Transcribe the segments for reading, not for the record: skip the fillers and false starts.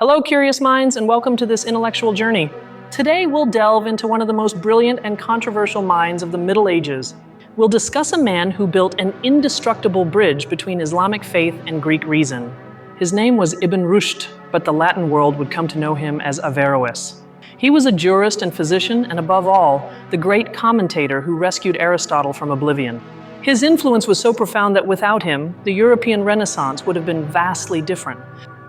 Hello, curious minds, and welcome to this intellectual journey. Today, we'll delve into one of the most brilliant and controversial minds of the Middle Ages. We'll discuss a man who built an indestructible bridge between Islamic faith and Greek reason. His name was Ibn Rushd, but the Latin world would come to know him as Averroes. He was a jurist and physician, and above all, the great commentator who rescued Aristotle from oblivion. His influence was so profound that without him, the European Renaissance would have been vastly different.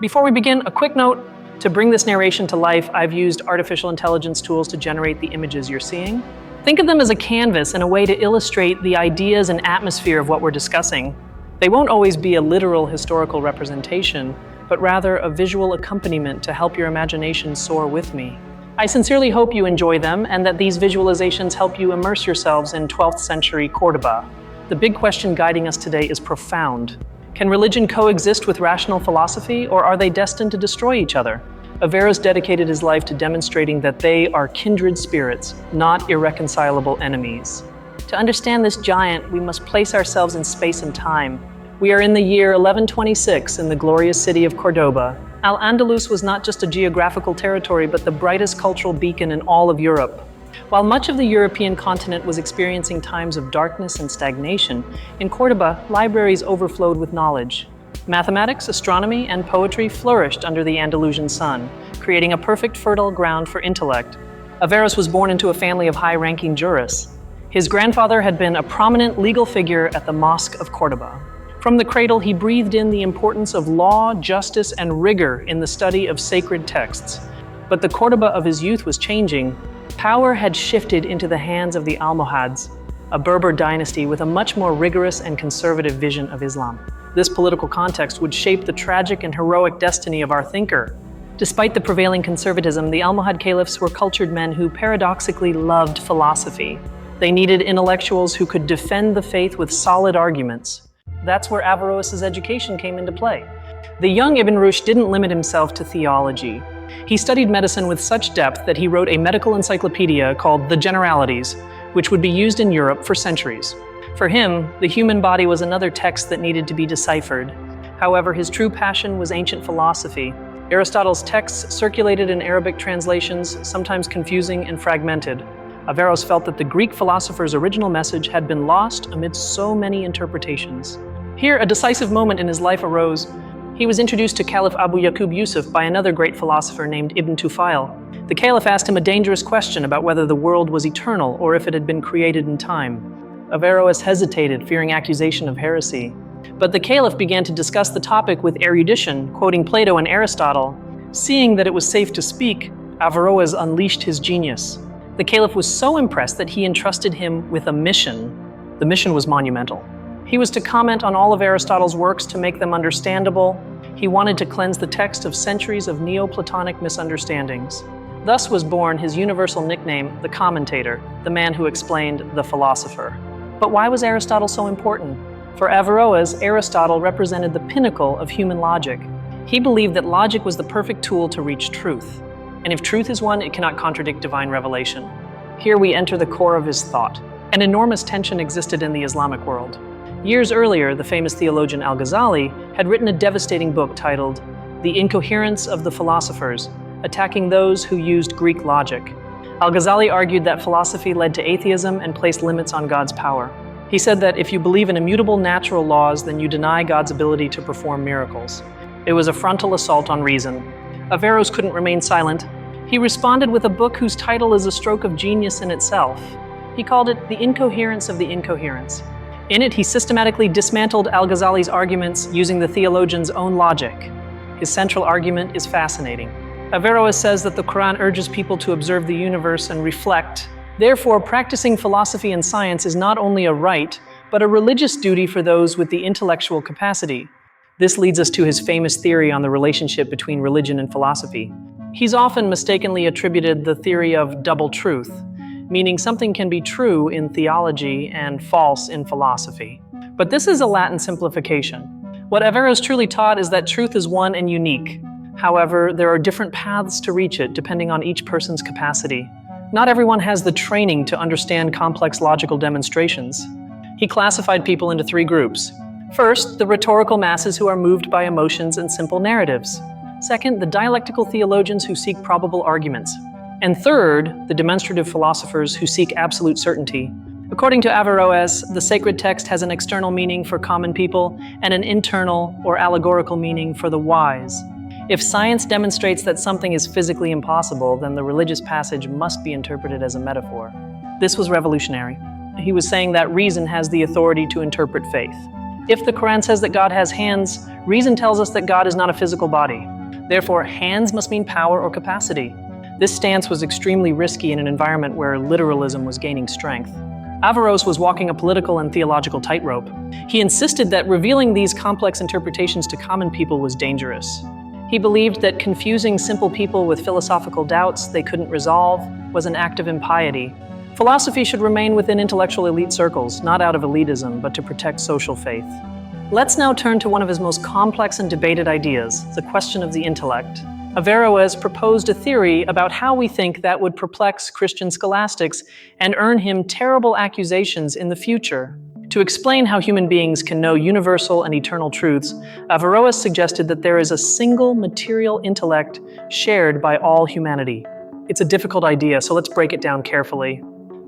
Before we begin, a quick note. To bring this narration to life, I've used artificial intelligence tools to generate the images you're seeing. Think of them as a canvas and a way to illustrate the ideas and atmosphere of what we're discussing. They won't always be a literal historical representation, but rather a visual accompaniment to help your imagination soar with me. I sincerely hope you enjoy them and that these visualizations help you immerse yourselves in 12th century Cordoba. The big question guiding us today is profound. Can religion coexist with rational philosophy, or are they destined to destroy each other? Averroes dedicated his life to demonstrating that they are kindred spirits, not irreconcilable enemies. To understand this giant, we must place ourselves in space and time. We are in the year 1126 in the glorious city of Cordoba. Al-Andalus was not just a geographical territory, but the brightest cultural beacon in all of Europe. While much of the European continent was experiencing times of darkness and stagnation, in Cordoba, libraries overflowed with knowledge. Mathematics, astronomy, and poetry flourished under the Andalusian sun, creating a perfect fertile ground for intellect. Averroes was born into a family of high-ranking jurists. His grandfather had been a prominent legal figure at the Mosque of Cordoba. From the cradle, he breathed in the importance of law, justice, and rigor in the study of sacred texts. But the Cordoba of his youth was changing. Power had shifted into the hands of the Almohads, a Berber dynasty with a much more rigorous and conservative vision of Islam. This political context would shape the tragic and heroic destiny of our thinker. Despite the prevailing conservatism, the Almohad caliphs were cultured men who paradoxically loved philosophy. They needed intellectuals who could defend the faith with solid arguments. That's where Averroes' education came into play. The young Ibn Rushd didn't limit himself to theology. He studied medicine with such depth that he wrote a medical encyclopedia called The Generalities, which would be used in Europe for centuries. For him, the human body was another text that needed to be deciphered. However, his true passion was ancient philosophy. Aristotle's texts circulated in Arabic translations, sometimes confusing and fragmented. Averroes felt that the Greek philosopher's original message had been lost amidst so many interpretations. Here, a decisive moment in his life arose. He was introduced to Caliph Abu Yaqub Yusuf by another great philosopher named Ibn Tufayl. The Caliph asked him a dangerous question about whether the world was eternal or if it had been created in time. Averroes hesitated, fearing accusation of heresy. But the Caliph began to discuss the topic with erudition, quoting Plato and Aristotle. Seeing that it was safe to speak, Averroes unleashed his genius. The Caliph was so impressed that he entrusted him with a mission. The mission was monumental. He was to comment on all of Aristotle's works to make them understandable. He wanted to cleanse the text of centuries of Neoplatonic misunderstandings. Thus was born his universal nickname, the commentator, the man who explained the philosopher. But why was Aristotle so important? For Averroes, Aristotle represented the pinnacle of human logic. He believed that logic was the perfect tool to reach truth. And if truth is one, it cannot contradict divine revelation. Here we enter the core of his thought. An enormous tension existed in the Islamic world. Years earlier, the famous theologian Al-Ghazali had written a devastating book titled The Incoherence of the Philosophers, attacking those who used Greek logic. Al-Ghazali argued that philosophy led to atheism and placed limits on God's power. He said that if you believe in immutable natural laws, then you deny God's ability to perform miracles. It was a frontal assault on reason. Averroes couldn't remain silent. He responded with a book whose title is a stroke of genius in itself. He called it The Incoherence of the Incoherence. In it, he systematically dismantled Al-Ghazali's arguments using the theologian's own logic. His central argument is fascinating. Averroes says that the Quran urges people to observe the universe and reflect. Therefore, practicing philosophy and science is not only a right, but a religious duty for those with the intellectual capacity. This leads us to his famous theory on the relationship between religion and philosophy. He's often mistakenly attributed the theory of double truth, meaning something can be true in theology and false in philosophy. But this is a Latin simplification. What Averroes truly taught is that truth is one and unique. However, there are different paths to reach it depending on each person's capacity. Not everyone has the training to understand complex logical demonstrations. He classified people into three groups. First, the rhetorical masses who are moved by emotions and simple narratives. Second, the dialectical theologians who seek probable arguments. And third, the demonstrative philosophers who seek absolute certainty. According to Averroes, the sacred text has an external meaning for common people and an internal or allegorical meaning for the wise. If science demonstrates that something is physically impossible, then the religious passage must be interpreted as a metaphor. This was revolutionary. He was saying that reason has the authority to interpret faith. If the Quran says that God has hands, reason tells us that God is not a physical body. Therefore, hands must mean power or capacity. This stance was extremely risky in an environment where literalism was gaining strength. Averroes was walking a political and theological tightrope. He insisted that revealing these complex interpretations to common people was dangerous. He believed that confusing simple people with philosophical doubts they couldn't resolve was an act of impiety. Philosophy should remain within intellectual elite circles, not out of elitism, but to protect social faith. Let's now turn to one of his most complex and debated ideas, the question of the intellect. Averroes proposed a theory about how we think that would perplex Christian scholastics and earn him terrible accusations in the future. To explain how human beings can know universal and eternal truths, Averroes suggested that there is a single material intellect shared by all humanity. It's a difficult idea, so let's break it down carefully.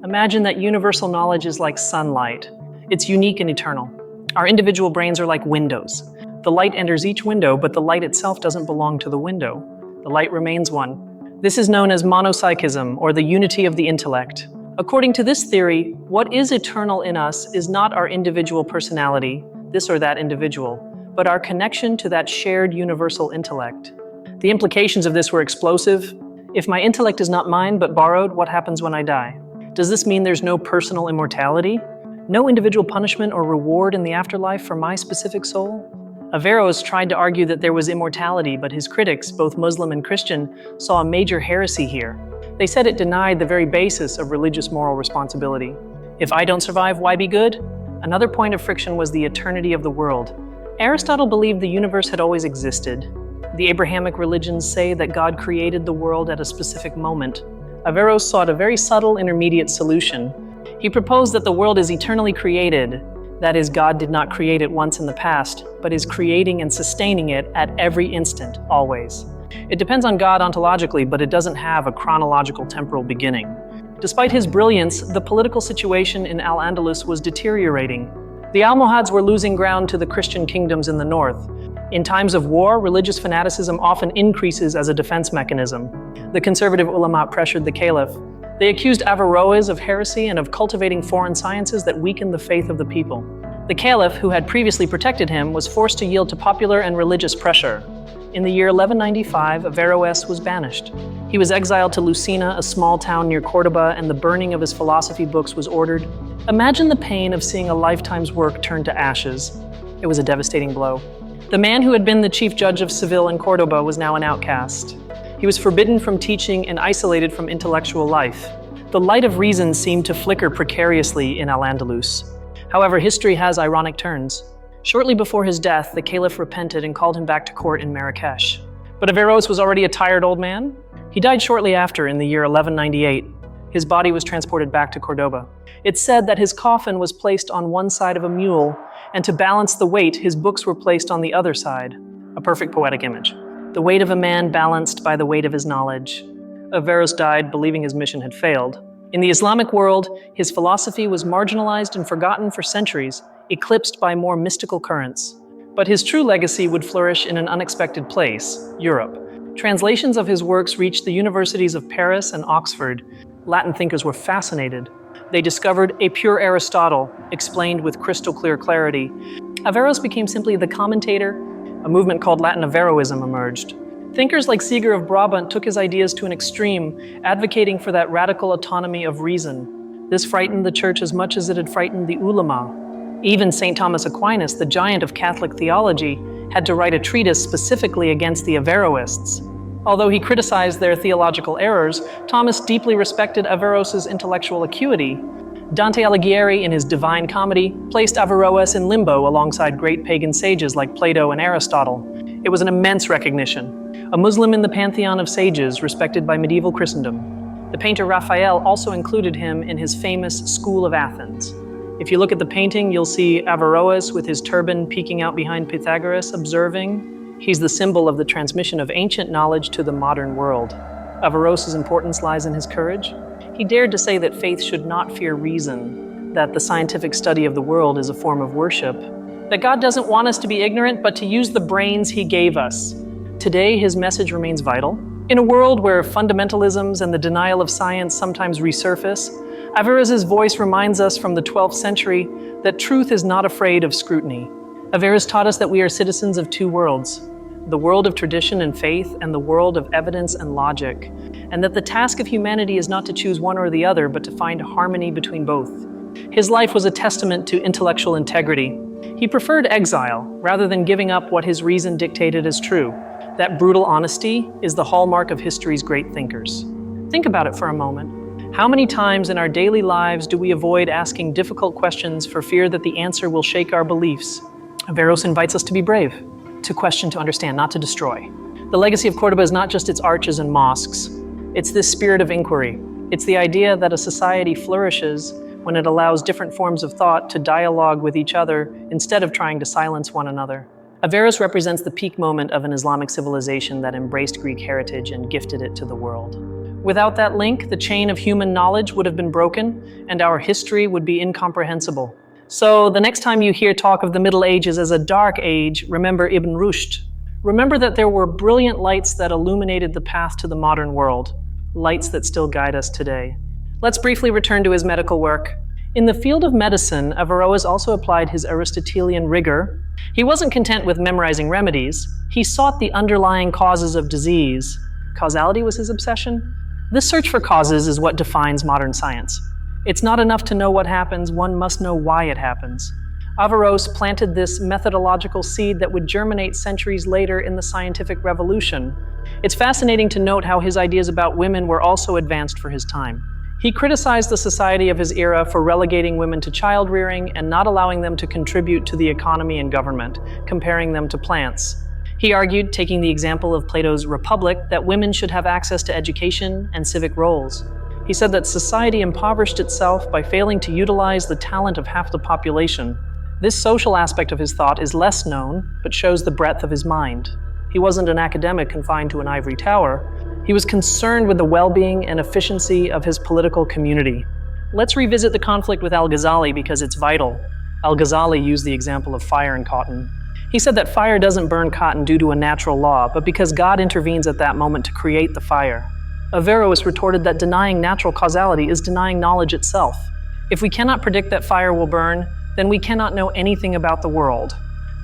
Imagine that universal knowledge is like sunlight. It's unique and eternal. Our individual brains are like windows. The light enters each window, but the light itself doesn't belong to the window. The light remains one. This is known as monopsychism, or the unity of the intellect. According to this theory, what is eternal in us is not our individual personality, this or that individual, but our connection to that shared universal intellect. The implications of this were explosive. If my intellect is not mine but borrowed, what happens when I die? Does this mean there's no personal immortality? No individual punishment or reward in the afterlife for my specific soul? Averroes tried to argue that there was immortality, but his critics, both Muslim and Christian, saw a major heresy here. They said it denied the very basis of religious moral responsibility. If I don't survive, why be good? Another point of friction was the eternity of the world. Aristotle believed the universe had always existed. The Abrahamic religions say that God created the world at a specific moment. Averroes sought a very subtle intermediate solution. He proposed that the world is eternally created. That is, God did not create it once in the past, but is creating and sustaining it at every instant, always. It depends on God ontologically, but it doesn't have a chronological temporal beginning. Despite his brilliance, the political situation in Al-Andalus was deteriorating. The Almohads were losing ground to the Christian kingdoms in the north. In times of war, religious fanaticism often increases as a defense mechanism. The conservative ulama pressured the caliph. They accused Averroes of heresy and of cultivating foreign sciences that weakened the faith of the people. The caliph, who had previously protected him, was forced to yield to popular and religious pressure. In the year 1195, Averroes was banished. He was exiled to Lucena, a small town near Cordoba, and the burning of his philosophy books was ordered. Imagine the pain of seeing a lifetime's work turn to ashes. It was a devastating blow. The man who had been the chief judge of Seville and Cordoba was now an outcast. He was forbidden from teaching and isolated from intellectual life. The light of reason seemed to flicker precariously in Al-Andalus. However, history has ironic turns. Shortly before his death, the caliph repented and called him back to court in Marrakesh. But Averroes was already a tired old man. He died shortly after, in the year 1198. His body was transported back to Cordoba. It's said that his coffin was placed on one side of a mule, and to balance the weight, his books were placed on the other side. A perfect poetic image. The weight of a man balanced by the weight of his knowledge. Averroes died believing his mission had failed. In the Islamic world, his philosophy was marginalized and forgotten for centuries, eclipsed by more mystical currents. But his true legacy would flourish in an unexpected place, Europe. Translations of his works reached the universities of Paris and Oxford. Latin thinkers were fascinated. They discovered a pure Aristotle, explained with crystal clear clarity. Averroes became simply the commentator. A movement called Latin Averroism emerged. Thinkers like Seeger of Brabant took his ideas to an extreme, advocating for that radical autonomy of reason. This frightened the church as much as it had frightened the ulama. Even St. Thomas Aquinas, the giant of Catholic theology, had to write a treatise specifically against the Averroists. Although he criticized their theological errors, Thomas deeply respected Averroes' intellectual acuity. Dante Alighieri, in his Divine Comedy, placed Averroes in limbo alongside great pagan sages like Plato and Aristotle. It was an immense recognition. A Muslim in the pantheon of sages respected by medieval Christendom. The painter Raphael also included him in his famous School of Athens. If you look at the painting, you'll see Averroes with his turban peeking out behind Pythagoras, observing. He's the symbol of the transmission of ancient knowledge to the modern world. Averroes' importance lies in his courage. He dared to say that faith should not fear reason, that the scientific study of the world is a form of worship, that God doesn't want us to be ignorant, but to use the brains He gave us. Today, his message remains vital. In a world where fundamentalisms and the denial of science sometimes resurface, Averroes' voice reminds us from the 12th century that truth is not afraid of scrutiny. Averroes taught us that we are citizens of two worlds, the world of tradition and faith and the world of evidence and logic, and that the task of humanity is not to choose one or the other, but to find harmony between both. His life was a testament to intellectual integrity. He preferred exile rather than giving up what his reason dictated as true. That brutal honesty is the hallmark of history's great thinkers. Think about it for a moment. How many times in our daily lives do we avoid asking difficult questions for fear that the answer will shake our beliefs? Averroes invites us to be brave, to question, to understand, not to destroy. The legacy of Cordoba is not just its arches and mosques. It's this spirit of inquiry. It's the idea that a society flourishes when it allows different forms of thought to dialogue with each other instead of trying to silence one another. Averroes represents the peak moment of an Islamic civilization that embraced Greek heritage and gifted it to the world. Without that link, the chain of human knowledge would have been broken, and our history would be incomprehensible. So the next time you hear talk of the Middle Ages as a dark age, remember Ibn Rushd. Remember that there were brilliant lights that illuminated the path to the modern world, lights that still guide us today. Let's briefly return to his medical work. In the field of medicine, Averroes also applied his Aristotelian rigor. He wasn't content with memorizing remedies. He sought the underlying causes of disease. Causality was his obsession. This search for causes is what defines modern science. It's not enough to know what happens, one must know why it happens. Averroes planted this methodological seed that would germinate centuries later in the scientific revolution. It's fascinating to note how his ideas about women were also advanced for his time. He criticized the society of his era for relegating women to child-rearing and not allowing them to contribute to the economy and government, comparing them to plants. He argued, taking the example of Plato's Republic, that women should have access to education and civic roles. He said that society impoverished itself by failing to utilize the talent of half the population. This social aspect of his thought is less known, but shows the breadth of his mind. He wasn't an academic confined to an ivory tower. He was concerned with the well-being and efficiency of his political community. Let's revisit the conflict with Al-Ghazali because it's vital. Al-Ghazali used the example of fire and cotton. He said that fire doesn't burn cotton due to a natural law, but because God intervenes at that moment to create the fire. Averroes retorted that denying natural causality is denying knowledge itself. If we cannot predict that fire will burn, then we cannot know anything about the world.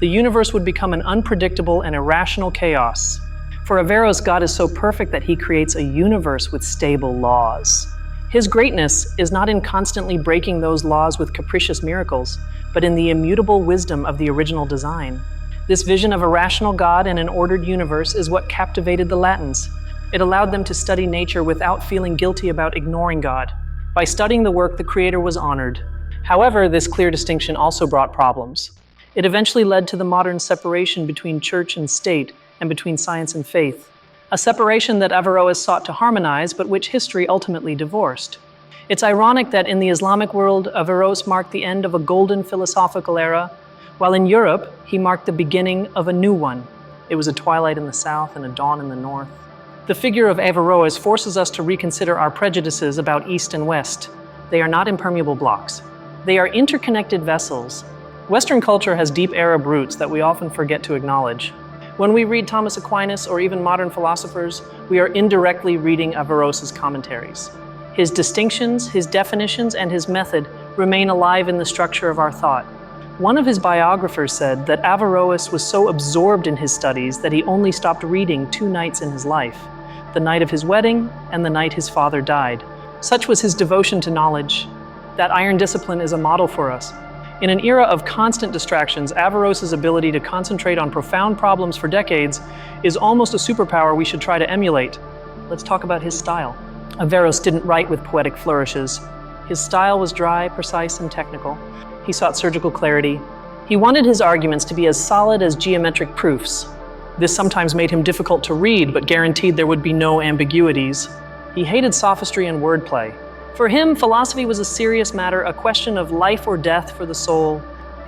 The universe would become an unpredictable and irrational chaos. For Averroes, God is so perfect that he creates a universe with stable laws. His greatness is not in constantly breaking those laws with capricious miracles, but in the immutable wisdom of the original design. This vision of a rational God and an ordered universe is what captivated the Latins. It allowed them to study nature without feeling guilty about ignoring God. By studying the work, the Creator was honored. However, this clear distinction also brought problems. It eventually led to the modern separation between church and state, and between science and faith, a separation that Averroes sought to harmonize, but which history ultimately divorced. It's ironic that in the Islamic world, Averroes marked the end of a golden philosophical era, while in Europe, he marked the beginning of a new one. It was a twilight in the south and a dawn in the north. The figure of Averroes forces us to reconsider our prejudices about East and West. They are not impermeable blocks. They are interconnected vessels. Western culture has deep Arab roots that we often forget to acknowledge. When we read Thomas Aquinas or even modern philosophers, we are indirectly reading Averroes' commentaries. His distinctions, his definitions, and his method remain alive in the structure of our thought. One of his biographers said that Averroes was so absorbed in his studies that he only stopped reading 2 nights in his life, the night of his wedding and the night his father died. Such was his devotion to knowledge. That iron discipline is a model for us. In an era of constant distractions, Averroes' ability to concentrate on profound problems for decades is almost a superpower we should try to emulate. Let's talk about his style. Averroes didn't write with poetic flourishes. His style was dry, precise, and technical. He sought surgical clarity. He wanted his arguments to be as solid as geometric proofs. This sometimes made him difficult to read, but guaranteed there would be no ambiguities. He hated sophistry and wordplay. For him, philosophy was a serious matter, a question of life or death for the soul.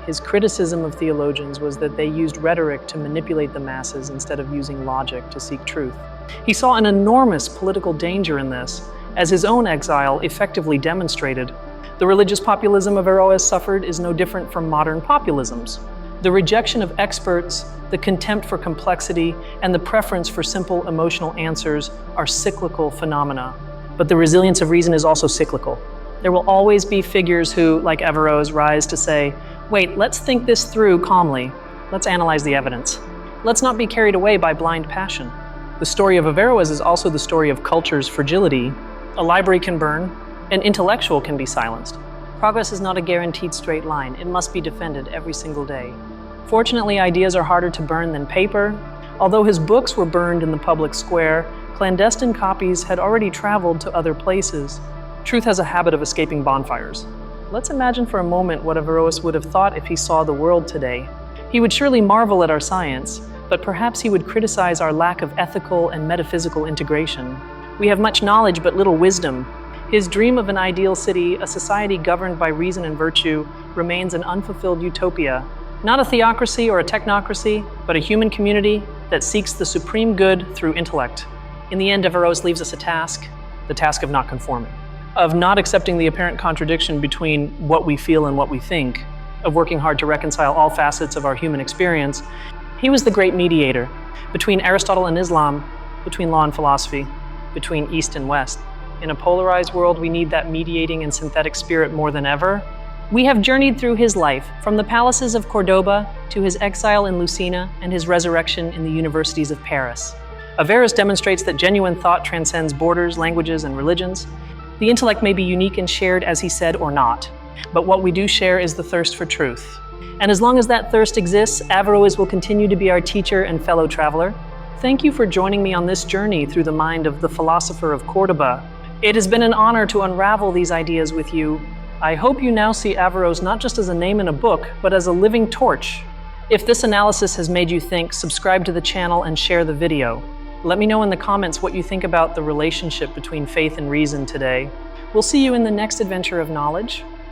his criticism of theologians was that they used rhetoric to manipulate the masses instead of using logic to seek truth. He saw an enormous political danger in this, as his own exile effectively demonstrated. The religious populism Averroes suffered is no different from modern populisms. The rejection of experts, the contempt for complexity, and the preference for simple emotional answers are cyclical phenomena. But the resilience of reason is also cyclical. There will always be figures who, like Averroes, rise to say, wait, let's think this through calmly. Let's analyze the evidence. Let's not be carried away by blind passion. The story of Averroes is also the story of culture's fragility. A library can burn, an intellectual can be silenced. Progress is not a guaranteed straight line. It must be defended every single day. Fortunately, ideas are harder to burn than paper. Although his books were burned in the public square, clandestine copies had already traveled to other places. Truth has a habit of escaping bonfires. Let's imagine for a moment what Averroes would have thought if he saw the world today. He would surely marvel at our science, but perhaps he would criticize our lack of ethical and metaphysical integration. We have much knowledge but little wisdom. His dream of an ideal city, a society governed by reason and virtue, remains an unfulfilled utopia. Not a theocracy or a technocracy, but a human community that seeks the supreme good through intellect. In the end, Averroes leaves us a task, the task of not conforming, of not accepting the apparent contradiction between what we feel and what we think, of working hard to reconcile all facets of our human experience. He was the great mediator between Aristotle and Islam, between law and philosophy, between East and West. In a polarized world, we need that mediating and synthetic spirit more than ever. We have journeyed through his life, from the palaces of Cordoba to his exile in Lucina and his resurrection in the universities of Paris. Averroes demonstrates that genuine thought transcends borders, languages, and religions. The intellect may be unique and shared, as he said, or not. But what we do share is the thirst for truth. And as long as that thirst exists, Averroes will continue to be our teacher and fellow traveler. Thank you for joining me on this journey through the mind of the philosopher of Cordoba. It has been an honor to unravel these ideas with you. I hope you now see Averroes not just as a name in a book, but as a living torch. If this analysis has made you think, subscribe to the channel and share the video. Let me know in the comments what you think about the relationship between faith and reason today. We'll see you in the next adventure of knowledge.